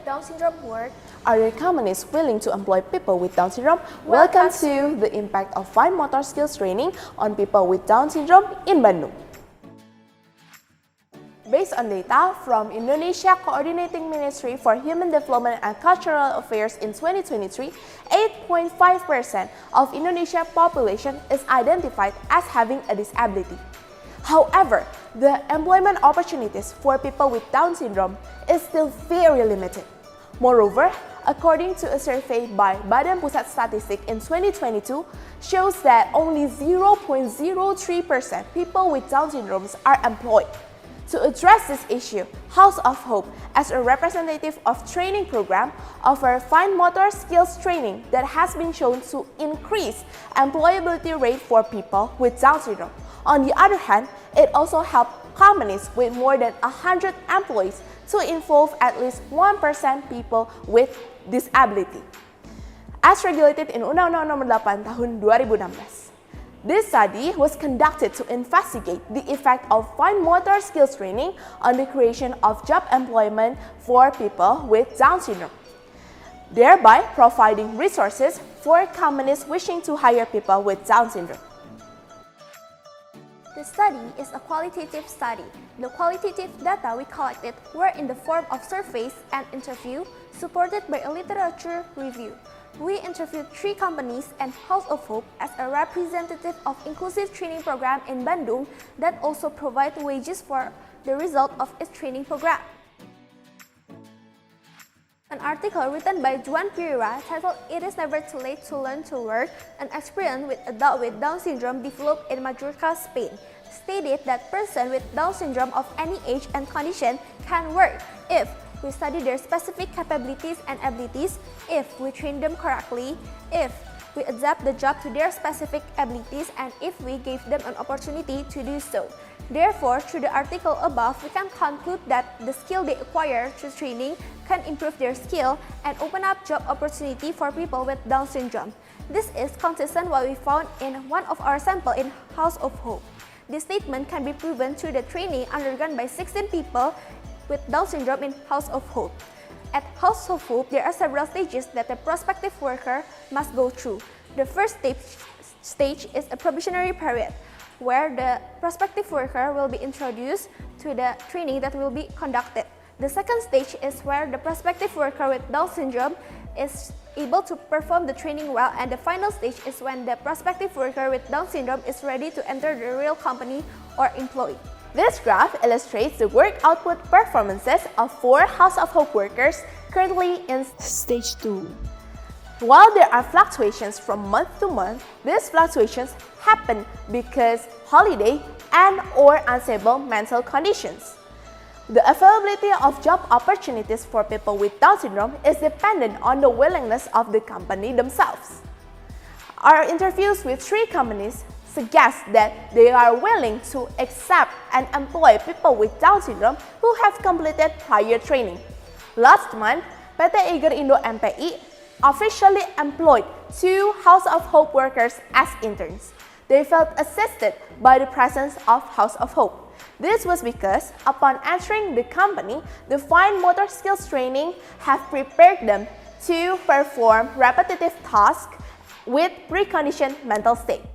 Down syndrome work? Are there companies willing to employ people with Down syndrome? Welcome to the impact of fine motor skills training on people with Down syndrome in Bandung. Based on data from Indonesia Coordinating Ministry for Human Development and Cultural Affairs in 2023, 8.5% of Indonesia's population is identified as having a disability. However, the employment opportunities for people with Down syndrome is still very limited. Moreover, according to a survey by Badan Pusat Statistik in 2022, shows that only 0.03% people with Down syndromes are employed. To address this issue, House of Hope, as a representative of training program, offers fine motor skills training that has been shown to increase employability rate for people with Down syndrome. On the other hand, it also helps companies with more than 100 employees to involve at least 1% people with disability, as regulated in Undang-Undang Nomor 8 Tahun 2016. This study was conducted to investigate the effect of fine motor skills training on the creation of job employment for people with Down syndrome, thereby providing resources for companies wishing to hire people with Down syndrome. The study is a qualitative study. The qualitative data we collected were in the form of surveys and interviews supported by a literature review. We interviewed 3 companies and House of Hope as a representative of inclusive training program in Bandung that also provide wages for the result of its training program. An article written by Juan Pereira titled "It is Never Too Late to Learn to Work, an experience with adult with Down syndrome developed in Majorca, Spain," stated that persons with Down syndrome of any age and condition can work if we study their specific capabilities and abilities, if we train them correctly, if we adapt the job to their specific abilities, and if we give them an opportunity to do so. Therefore, through the article above, we can conclude that the skill they acquire through training can improve their skill and open up job opportunity for people with Down syndrome. This is consistent what we found in one of our samples in House of Hope. This statement can be proven through the training undergone by 16 people with Down syndrome in House of Hope. At House of Hope, there are several stages that the prospective worker must go through. The first stage is a probationary period, where the prospective worker will be introduced to the training that will be conducted. The second stage is where the prospective worker with Down syndrome is able to perform the training well, and the final stage is when the prospective worker with Down syndrome is ready to enter the real company or employee. This graph illustrates the work output performances of 4 House of Hope workers currently in Stage 2. While there are fluctuations from month to month, these fluctuations happen because holiday and/or unstable mental conditions. The availability of job opportunities for people with Down syndrome is dependent on the willingness of the company themselves. Our interviews with 3 companies suggest that they are willing to accept and employ people with Down syndrome who have completed prior training. Last month, PT Eiger Indo MPI officially employed 2 House of Hope workers as interns. They felt assisted by the presence of House of Hope. This was because upon entering the company, the fine motor skills training have prepared them to perform repetitive tasks with preconditioned mental state.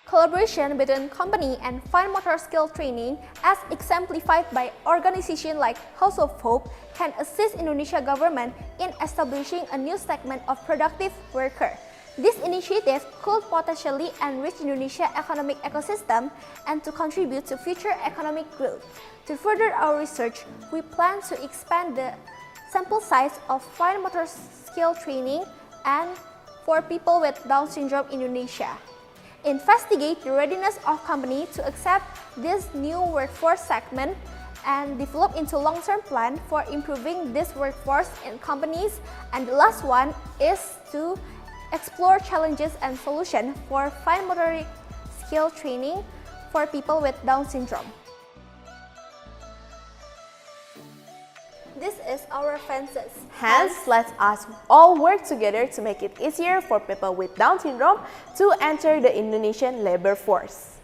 Collaboration between company and fine motor skill training, as exemplified by organizations like House of Hope, can assist Indonesia government in establishing a new segment of productive worker. This initiative could potentially enrich Indonesia's economic ecosystem and to contribute to future economic growth. To further our research, we plan to expand the sample size of fine motor skill training and for people with Down syndrome in Indonesia. Investigate the readiness of company to accept this new workforce segment and develop into long-term plan for improving this workforce in companies. And the last one is to explore challenges and solutions for fine motoric skill training for people with Down syndrome. This is our fences. Hence, let us all work together to make it easier for people with Down syndrome to enter the Indonesian labor force.